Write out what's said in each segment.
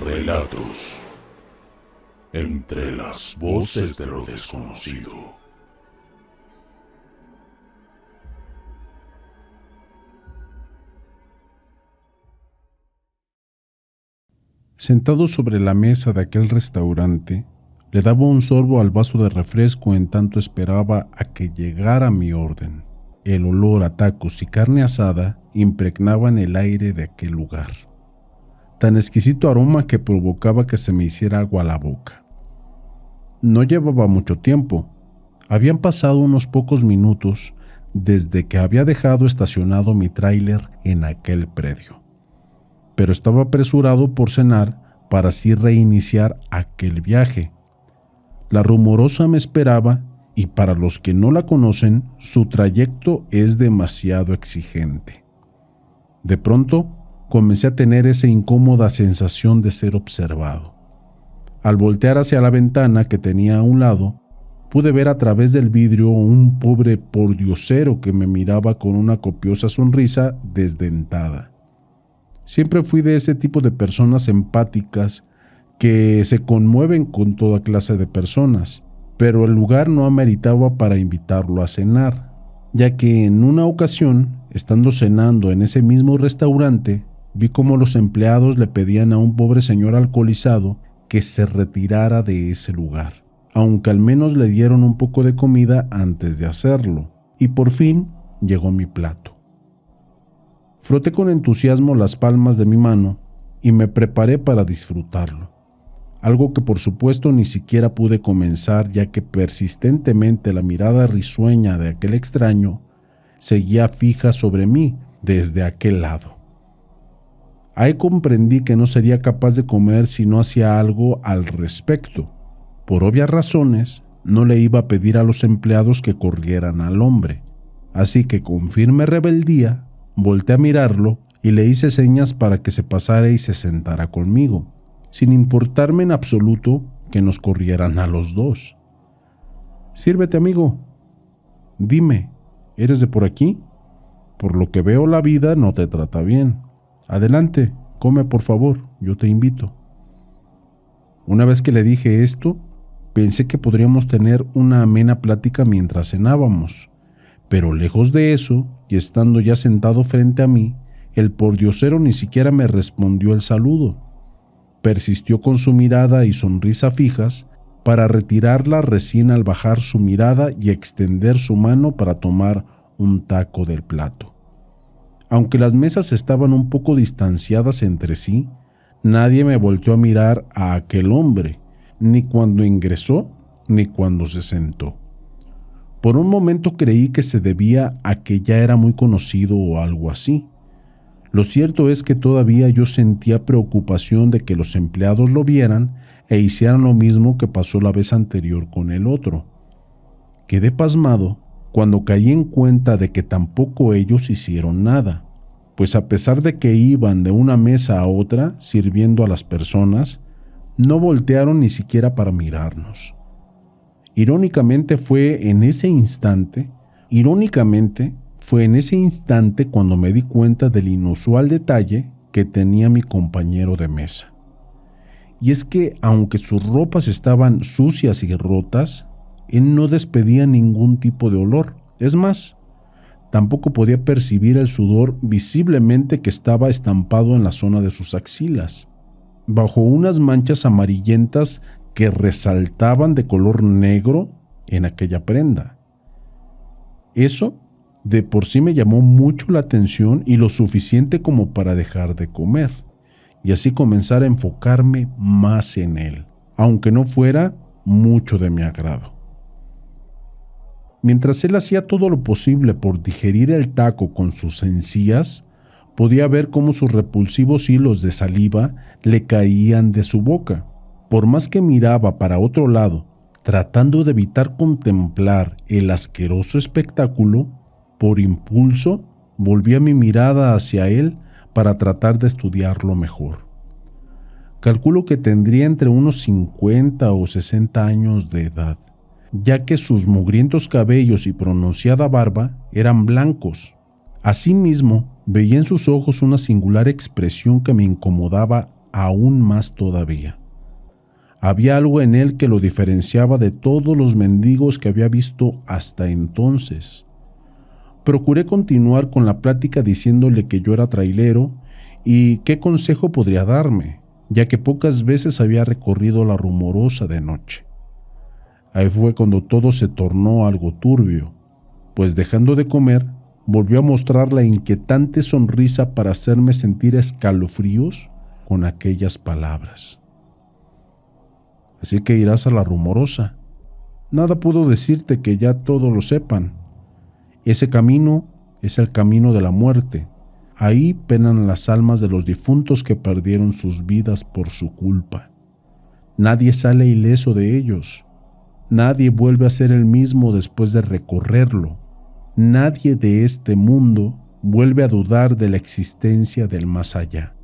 Relatos entre las voces de lo desconocido. Sentado sobre la mesa de aquel restaurante, le daba un sorbo al vaso de refresco en tanto esperaba a que llegara mi orden. El olor a tacos y carne asada impregnaban el aire de aquel lugar. Tan exquisito aroma que provocaba que se me hiciera agua a la boca. No llevaba mucho tiempo. Habían pasado unos pocos minutos desde que había dejado estacionado mi tráiler en aquel predio. Pero estaba apresurado por cenar para así reiniciar aquel viaje. La Rumorosa me esperaba y para los que no la conocen, su trayecto es demasiado exigente. De pronto, comencé a tener esa incómoda sensación de ser observado. Al voltear hacia la ventana que tenía a un lado, pude ver a través del vidrio un pobre pordiosero que me miraba con una copiosa sonrisa desdentada. Siempre fui de ese tipo de personas empáticas que se conmueven con toda clase de personas, pero el lugar no ameritaba para invitarlo a cenar, ya que en una ocasión, estando cenando en ese mismo restaurante, vi cómo los empleados le pedían a un pobre señor alcoholizado que se retirara de ese lugar, aunque al menos le dieron un poco de comida antes de hacerlo, y por fin llegó mi plato. Froté con entusiasmo las palmas de mi mano y me preparé para disfrutarlo, algo que por supuesto ni siquiera pude comenzar ya que persistentemente la mirada risueña de aquel extraño seguía fija sobre mí desde aquel lado. Ahí comprendí que no sería capaz de comer si no hacía algo al respecto. Por obvias razones, no le iba a pedir a los empleados que corrieran al hombre, así que con firme rebeldía volteé a mirarlo y le hice señas para que se pasara y se sentara conmigo, sin importarme en absoluto que nos corrieran a los dos. «Sírvete, amigo. Dime, ¿eres de por aquí? Por lo que veo, la vida no te trata bien. Adelante, come por favor, yo te invito». Una vez que le dije esto, pensé que podríamos tener una amena plática mientras cenábamos, pero lejos de eso, y estando ya sentado frente a mí, el pordiosero ni siquiera me respondió el saludo. Persistió con su mirada y sonrisa fijas para retirarla recién al bajar su mirada y extender su mano para tomar un taco del plato. Aunque las mesas estaban un poco distanciadas entre sí, nadie me volteó a mirar a aquel hombre, ni cuando ingresó ni cuando se sentó. Por un momento creí que se debía a que ya era muy conocido o algo así. Lo cierto es que todavía yo sentía preocupación de que los empleados lo vieran e hicieran lo mismo que pasó la vez anterior con el otro. Quedé pasmado cuando caí en cuenta de que tampoco ellos hicieron nada, pues a pesar de que iban de una mesa a otra sirviendo a las personas, no voltearon ni siquiera para mirarnos. Irónicamente fue en ese instante cuando me di cuenta del inusual detalle que tenía mi compañero de mesa. Y es que, aunque sus ropas estaban sucias y rotas, él no despedía ningún tipo de olor. Es más, tampoco podía percibir el sudor visiblemente que estaba estampado en la zona de sus axilas, bajo unas manchas amarillentas que resaltaban de color negro en aquella prenda. Eso de por sí me llamó mucho la atención y lo suficiente como para dejar de comer, y así comenzar a enfocarme más en él, aunque no fuera mucho de mi agrado. Mientras él hacía todo lo posible por digerir el taco con sus encías, podía ver cómo sus repulsivos hilos de saliva le caían de su boca. Por más que miraba para otro lado, tratando de evitar contemplar el asqueroso espectáculo, por impulso volvía mi mirada hacia él para tratar de estudiarlo mejor. Calculo que tendría entre unos 50 o 60 años de edad, ya que sus mugrientos cabellos y pronunciada barba eran blancos. Asimismo, veía en sus ojos una singular expresión que me incomodaba aún más todavía. Había algo en él que lo diferenciaba de todos los mendigos que había visto hasta entonces. Procuré continuar con la plática diciéndole que yo era trailero y qué consejo podría darme, ya que pocas veces había recorrido la Rumorosa de noche. Ahí fue cuando todo se tornó algo turbio, pues dejando de comer, volvió a mostrar la inquietante sonrisa para hacerme sentir escalofríos con aquellas palabras. Así que irás a la Rumorosa. Nada puedo decirte que ya todos lo sepan. Ese camino es el camino de la muerte. Ahí penan las almas de los difuntos que perdieron sus vidas por su culpa. Nadie sale ileso de ellos. Nadie vuelve a ser el mismo después de recorrerlo. Nadie de este mundo vuelve a dudar de la existencia del más allá,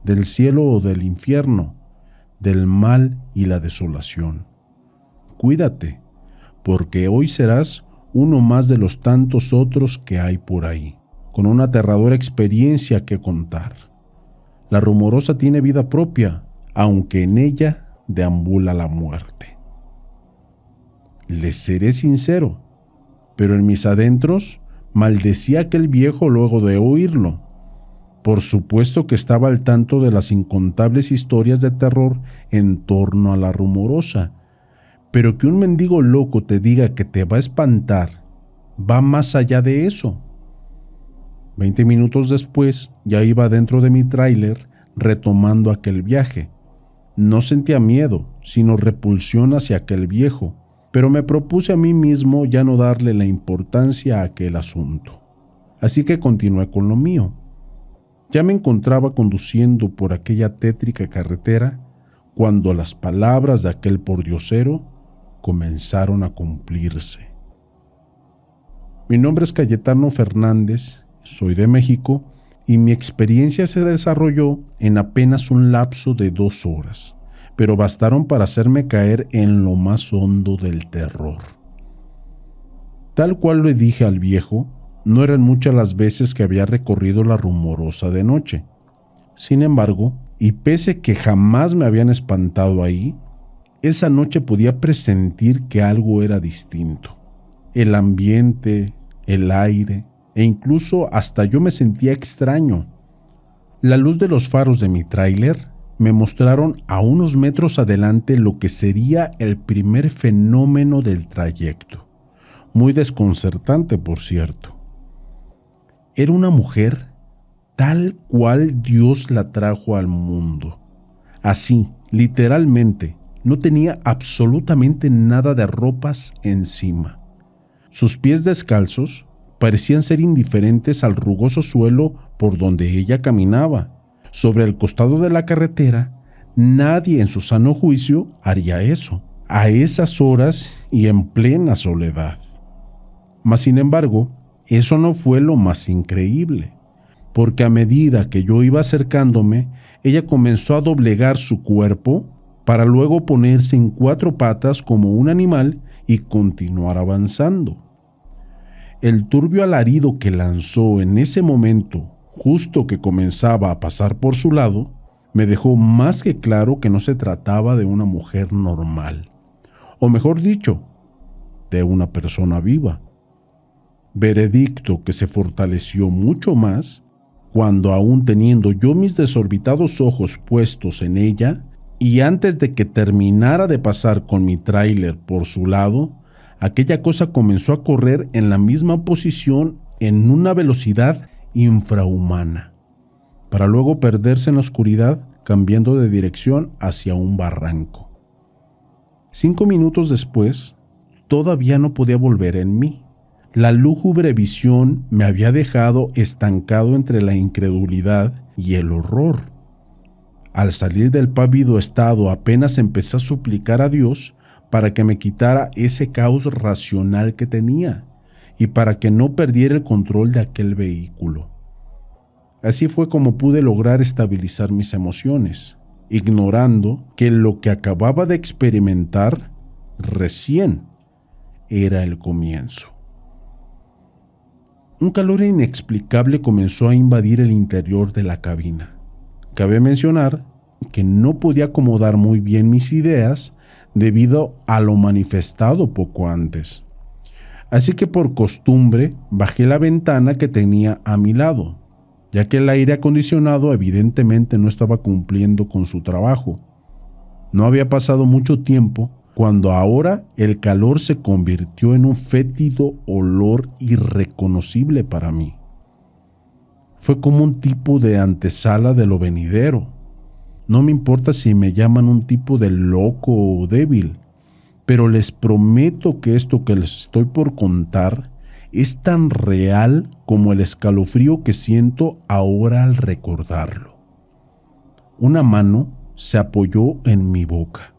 del cielo o del infierno, del mal y la desolación. Cuídate, porque hoy serás uno más de los tantos otros que hay por ahí, con una aterradora experiencia que contar. La Rumorosa tiene vida propia, aunque en ella deambula la muerte. Les seré sincero, pero en mis adentros maldecí a aquel viejo luego de oírlo. Por supuesto que estaba al tanto de las incontables historias de terror en torno a la Rumorosa, pero que un mendigo loco te diga que te va a espantar va más allá de eso. 20 minutos después ya iba dentro de mi tráiler retomando aquel viaje. No sentía miedo, sino repulsión hacia aquel viejo, pero me propuse a mí mismo ya no darle la importancia a aquel asunto. Así que continué con lo mío. Ya me encontraba conduciendo por aquella tétrica carretera cuando las palabras de aquel pordiosero comenzaron a cumplirse. Mi nombre es Cayetano Fernández, soy de México y mi experiencia se desarrolló en apenas un lapso de 2 horas, pero bastaron para hacerme caer en lo más hondo del terror. Tal cual le dije al viejo, no eran muchas las veces que había recorrido la Rumorosa de noche. Sin embargo, y pese que jamás me habían espantado ahí, esa noche podía presentir que algo era distinto. El ambiente, el aire, e incluso hasta yo me sentía extraño. La luz de los faros de mi tráiler me mostraron a unos metros adelante lo que sería el primer fenómeno del trayecto. Muy desconcertante, por cierto. Era una mujer tal cual Dios la trajo al mundo. Así, literalmente, no tenía absolutamente nada de ropas encima. Sus pies descalzos parecían ser indiferentes al rugoso suelo por donde ella caminaba. Sobre el costado de la carretera, nadie en su sano juicio haría eso, a esas horas y en plena soledad. Mas, sin embargo, eso no fue lo más increíble, porque a medida que yo iba acercándome, ella comenzó a doblegar su cuerpo para luego ponerse en 4 patas como un animal y continuar avanzando. El turbio alarido que lanzó en ese momento, justo que comenzaba a pasar por su lado, me dejó más que claro que no se trataba de una mujer normal, o mejor dicho, de una persona viva. Veredicto que se fortaleció mucho más cuando, aún teniendo yo mis desorbitados ojos puestos en ella, y antes de que terminara de pasar con mi tráiler por su lado, aquella cosa comenzó a correr en la misma posición en una velocidad infrahumana, para luego perderse en la oscuridad, cambiando de dirección hacia un barranco. 5 minutos después, todavía no podía volver en mí. La lúgubre visión me había dejado estancado entre la incredulidad y el horror. Al salir del pávido estado, apenas empecé a suplicar a Dios para que me quitara ese caos racional que tenía y para que no perdiera el control de aquel vehículo. Así fue como pude lograr estabilizar mis emociones, ignorando que lo que acababa de experimentar recién era el comienzo. Un calor inexplicable comenzó a invadir el interior de la cabina. Cabe mencionar que no podía acomodar muy bien mis ideas debido a lo manifestado poco antes. Así que por costumbre bajé la ventana que tenía a mi lado, ya que el aire acondicionado evidentemente no estaba cumpliendo con su trabajo. No había pasado mucho tiempo cuando ahora el calor se convirtió en un fétido olor irreconocible para mí. Fue como un tipo de antesala de lo venidero. No me importa si me llaman un tipo de loco o débil, pero les prometo que esto que les estoy por contar es tan real como el escalofrío que siento ahora al recordarlo. Una mano se apoyó en mi boca,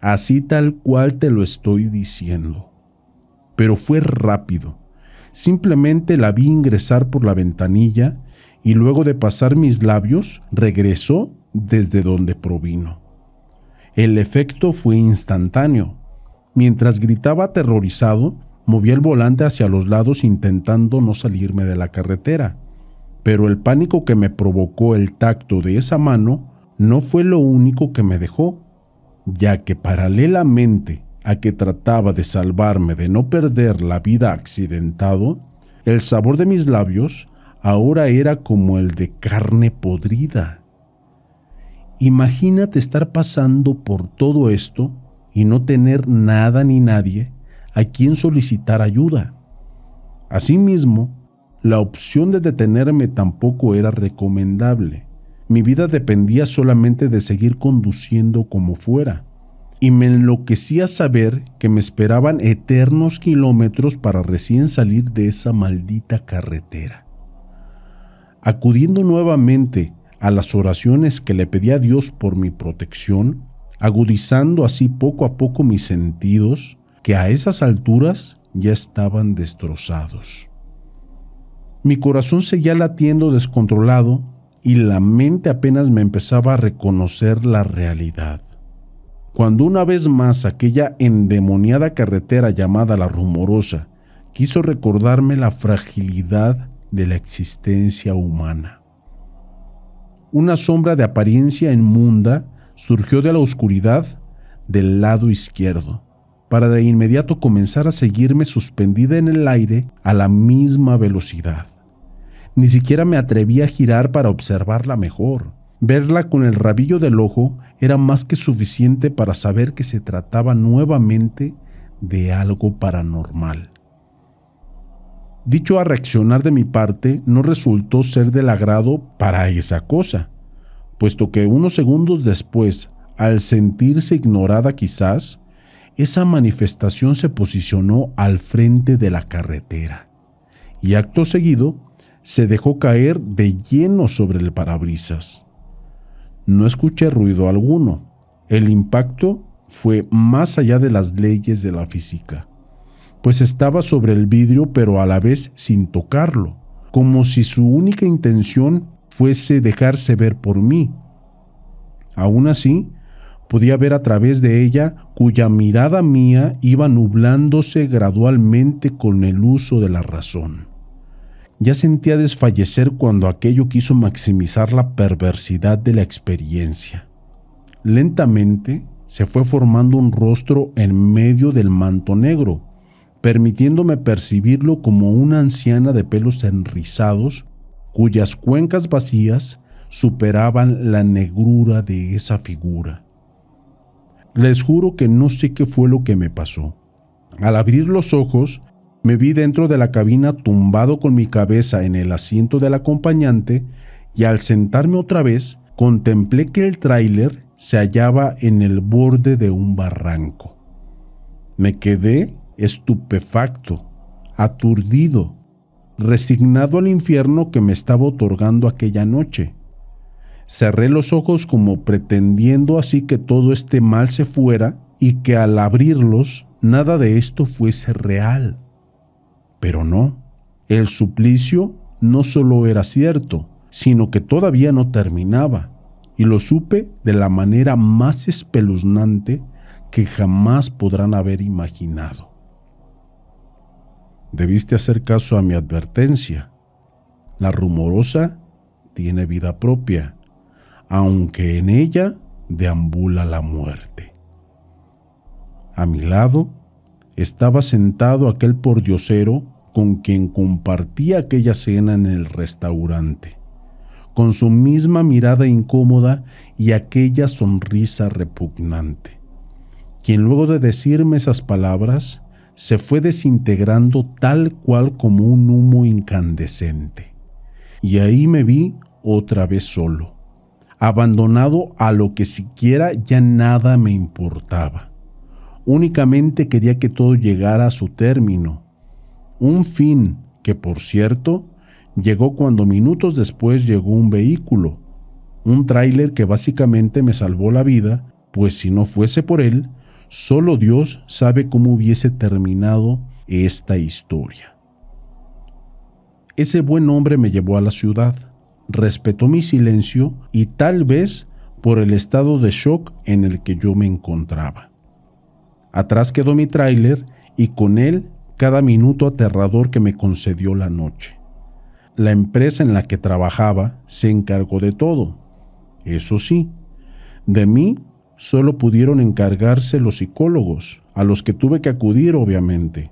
así tal cual te lo estoy diciendo. Pero fue rápido. Simplemente la vi ingresar por la ventanilla y luego de pasar mis labios, regresó desde donde provino. El efecto fue instantáneo. Mientras gritaba aterrorizado, moví el volante hacia los lados intentando no salirme de la carretera. Pero el pánico que me provocó el tacto de esa mano no fue lo único que me dejó, ya que paralelamente a que trataba de salvarme de no perder la vida accidentado, el sabor de mis labios ahora era como el de carne podrida. Imagínate estar pasando por todo esto y no tener nada ni nadie a quien solicitar ayuda. Asimismo, la opción de detenerme tampoco era recomendable. Mi vida dependía solamente de seguir conduciendo como fuera, y me enloquecía saber que me esperaban eternos kilómetros para recién salir de esa maldita carretera. Acudiendo nuevamente a las oraciones que le pedí a Dios por mi protección, agudizando así poco a poco mis sentidos, que a esas alturas ya estaban destrozados. Mi corazón seguía latiendo descontrolado y la mente apenas me empezaba a reconocer la realidad. Cuando una vez más aquella endemoniada carretera llamada La Rumorosa quiso recordarme la fragilidad de la existencia humana. Una sombra de apariencia inmunda surgió de la oscuridad del lado izquierdo, para de inmediato comenzar a seguirme suspendida en el aire a la misma velocidad. Ni siquiera me atreví a girar para observarla mejor. Verla con el rabillo del ojo era más que suficiente para saber que se trataba nuevamente de algo paranormal. Dicho a reaccionar de mi parte no resultó ser del agrado para esa cosa, puesto que unos segundos después, al sentirse ignorada quizás, esa manifestación se posicionó al frente de la carretera y acto seguido se dejó caer de lleno sobre el parabrisas. No escuché ruido alguno. El impacto fue más allá de las leyes de la física, pues estaba sobre el vidrio pero a la vez sin tocarlo, como si su única intención fuese dejarse ver por mí. Aún así, podía ver a través de ella, cuya mirada mía iba nublándose gradualmente con el uso de la razón. Ya sentía desfallecer cuando aquello quiso maximizar la perversidad de la experiencia. Lentamente se fue formando un rostro en medio del manto negro, permitiéndome percibirlo como una anciana de pelos enrizados, cuyas cuencas vacías superaban la negrura de esa figura. Les juro que no sé qué fue lo que me pasó. Al abrir los ojos, me vi dentro de la cabina tumbado con mi cabeza en el asiento del acompañante y al sentarme otra vez, contemplé que el tráiler se hallaba en el borde de un barranco. Me quedé estupefacto, aturdido, resignado al infierno que me estaba otorgando aquella noche. Cerré los ojos como pretendiendo así que todo este mal se fuera y que al abrirlos nada de esto fuese real. Pero no, el suplicio no solo era cierto, sino que todavía no terminaba, y lo supe de la manera más espeluznante que jamás podrán haber imaginado. Debiste hacer caso a mi advertencia. La Rumorosa tiene vida propia, aunque en ella deambula la muerte. A mi lado estaba sentado aquel pordiosero con quien compartí aquella cena en el restaurante, con su misma mirada incómoda y aquella sonrisa repugnante, quien luego de decirme esas palabras se fue desintegrando tal cual como un humo incandescente. Y ahí me vi otra vez solo, abandonado a lo que siquiera ya nada me importaba. Únicamente quería que todo llegara a su término, un fin que, por cierto, llegó cuando minutos después llegó un vehículo, un tráiler que básicamente me salvó la vida, pues si no fuese por él, solo Dios sabe cómo hubiese terminado esta historia. Ese buen hombre me llevó a la ciudad, respetó mi silencio y tal vez por el estado de shock en el que yo me encontraba. Atrás quedó mi tráiler y con él cada minuto aterrador que me concedió la noche. La empresa en la que trabajaba se encargó de todo. Eso sí, de mí solo pudieron encargarse los psicólogos, a los que tuve que acudir obviamente,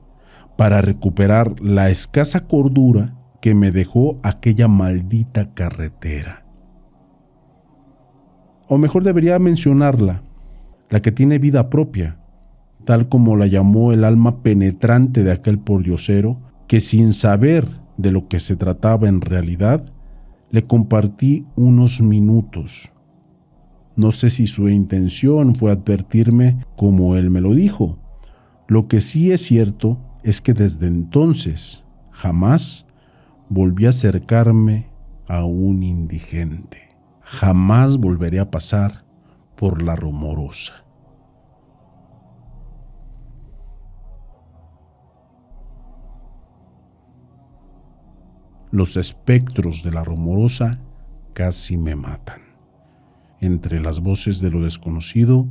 para recuperar la escasa cordura que me dejó aquella maldita carretera. O mejor debería mencionarla, la que tiene vida propia, tal como la llamó el alma penetrante de aquel pordiosero, que sin saber de lo que se trataba en realidad, le compartí unos minutos. No sé si su intención fue advertirme como él me lo dijo. Lo que sí es cierto es que desde entonces jamás volví a acercarme a un indigente. Jamás volveré a pasar por la Rumorosa. Los espectros de la Rumorosa casi me matan. Entre las voces de lo desconocido,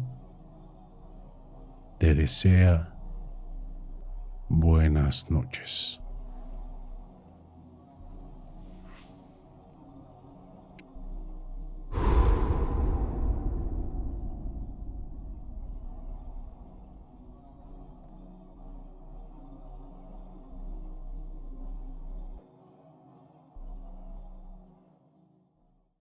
te desea buenas noches.